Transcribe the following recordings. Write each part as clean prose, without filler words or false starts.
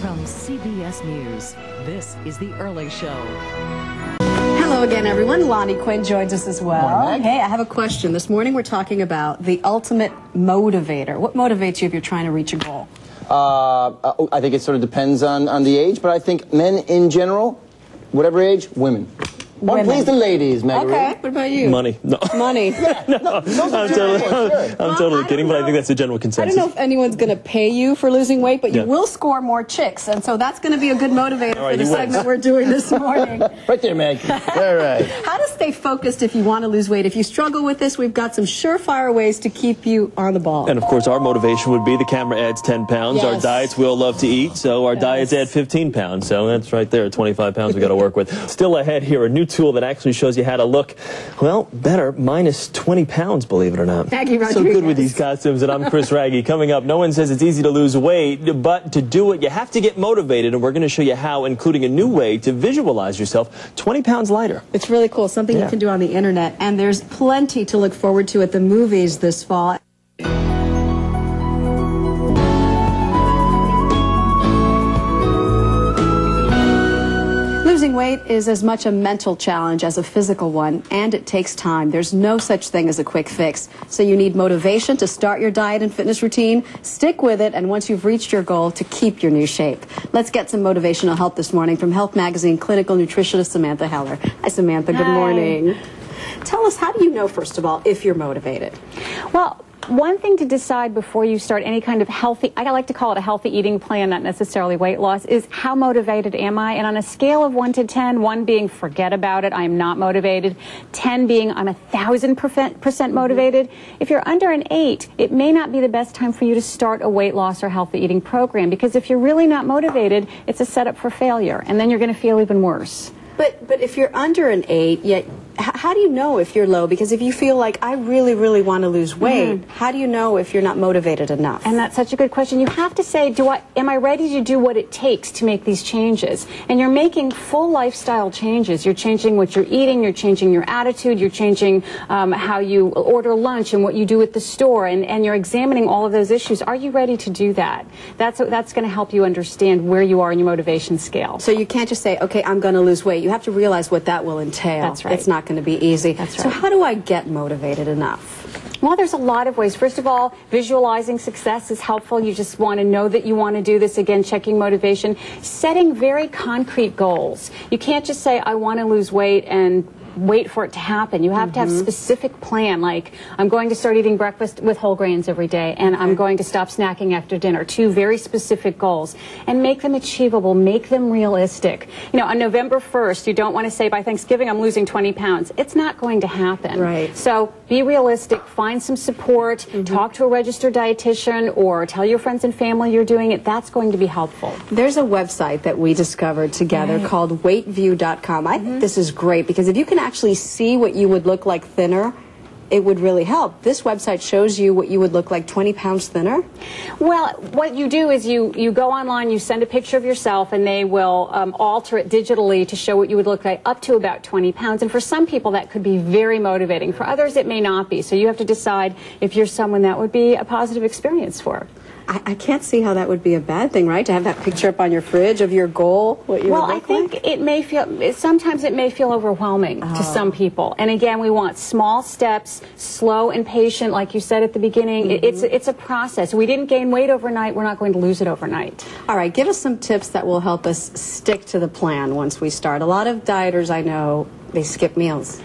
From CBS News, this is The Early Show. Hello again, everyone. Lonnie Quinn joins us as well. Morning. Hey, I have a question. This morning we're talking about the ultimate motivator. What motivates you if you're trying to reach a goal? I think it sort of depends on the age, but I think men in general, whatever age, women. Well, please the ladies, Marguerite. Okay, what about you? Money. No. Money. I'm totally kidding, but I think that's the general I consensus. don't know if anyone's going to pay you for losing weight, but you will score more chicks, and so that's going to be a good motivator for the segment we're doing this morning. Right there, Meg. All right. How to stay focused if you want to lose weight. If you struggle with this, we've got some surefire ways to keep you on the ball. And of course, our motivation would be the camera adds 10 pounds. Yes. Our diets, we all love to eat, so our diets add 15 pounds. So that's right there, 25 pounds we got to work with. Still ahead here, a new tool that actually shows you how to look, well, better, minus 20 pounds, believe it or not. Maggie Rodriguez. So good with these costumes, and I'm Chris Raggi. Coming up, no one says it's easy to lose weight, but to do it, you have to get motivated, and we're going to show you how, including a new way to visualize yourself 20 pounds lighter. It's really cool, something you can do on the internet, and there's plenty to look forward to at the movies this fall. Losing weight is as much a mental challenge as a physical one, and it takes time. There's no such thing as a quick fix. So you need motivation to start your diet and fitness routine, stick with it, and once you've reached your goal, to keep your new shape. Let's get some motivational help this morning from Health Magazine clinical nutritionist Samantha Heller. Hi, Samantha. Good morning. Tell us, how do you know, first of all, if you're motivated? Well, one thing to decide before you start any kind of healthy, I like to call it a healthy eating plan, not necessarily weight loss, is how motivated am I? And on a scale of 1 to 10, 1 being forget about it, I am not motivated, 10 being I'm 1,000% motivated. If you're under an 8, it may not be the best time for you to start a weight loss or healthy eating program, because if you're really not motivated, it's a setup for failure, and then you're going to feel even worse. But if you're under an 8, yet how do you know if you're low? Because if you feel like I really, really want to lose weight, how do you know if you're not motivated enough? And that's such a good question. You have to say, am I ready to do what it takes to make these changes? And you're making full lifestyle changes. You're changing what you're eating, you're changing your attitude, you're changing how you order lunch and what you do at the store, and you're examining all of those issues. Are you ready to do that? That's going to help you understand where you are in your motivation scale. So you can't just say, okay, I'm going to lose weight. You have to realize what that will entail. That's right. It's not going to be easy. That's right. So how do I get motivated enough? Well, there's a lot of ways. First of all, visualizing success is helpful. You just want to know that you want to do this. Again, checking motivation. Setting very concrete goals. You can't just say, I want to lose weight and wait for it to happen. You have to have a specific plan, like I'm going to start eating breakfast with whole grains every day, and I'm going to stop snacking after dinner. 2 very specific goals, and make them achievable, make them realistic. You know, on November 1st, you don't want to say by Thanksgiving I'm losing 20 pounds. It's not going to happen. Right. So be realistic, find some support, talk to a registered dietitian, or tell your friends and family you're doing it. That's going to be helpful. There's a website that we discovered together called WeightView.com. I think this is great, because if you can actually see what you would look like thinner, it would really help. This website shows you what you would look like 20 pounds thinner. Well, what you do is you go online, you send a picture of yourself, and they will alter it digitally to show what you would look like up to about 20 pounds. And for some people, that could be very motivating. For others, it may not be. So you have to decide if you're someone that would be a positive experience for. I can't see how that would be a bad thing, right? To have that picture up on your fridge of your goal, what you would look I think like? it may feel, sometimes it may feel overwhelming to some people. And again, we want small steps, slow and patient, like you said at the beginning. It's a process. We didn't gain weight overnight. We're not going to lose it overnight. All right, give us some tips that will help us stick to the plan once we start. A lot of dieters I know, they skip meals.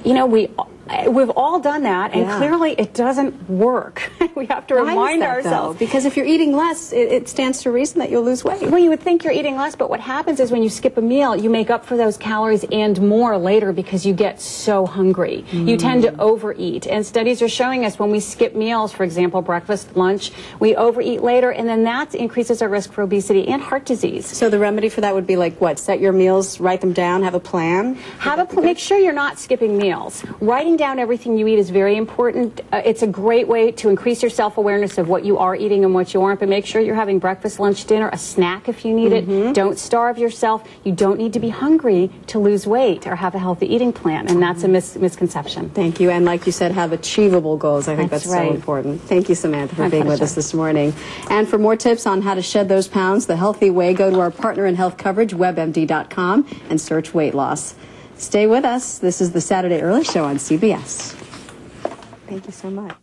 You know, we've all done that, and clearly it doesn't work. We have to remind ourselves. Because if you're eating less, it stands to reason that you'll lose weight. Well, you would think you're eating less, but what happens is when you skip a meal, you make up for those calories and more later because you get so hungry. You tend to overeat, and studies are showing us when we skip meals, for example, breakfast, lunch, we overeat later, and then that increases our risk for obesity and heart disease. So the remedy for that would be like what? Set your meals, write them down, have a plan? Make sure you're not skipping meals. Writing down everything you eat is very important. It's a great way to increase your self-awareness of what you are eating and what you aren't, but make sure you're having breakfast, lunch, dinner, a snack if you need it. Don't starve yourself. You don't need to be hungry to lose weight or have a healthy eating plan, and that's a misconception. Thank you, and like you said, have achievable goals. I think that's right. so important. Thank you, Samantha, for My being with pleasure. us this morning. And for more tips on how to shed those pounds the healthy way, go to our partner in health coverage, WebMD.com, and search weight loss. Stay with us. This is the Saturday Early Show on CBS. Thank you so much.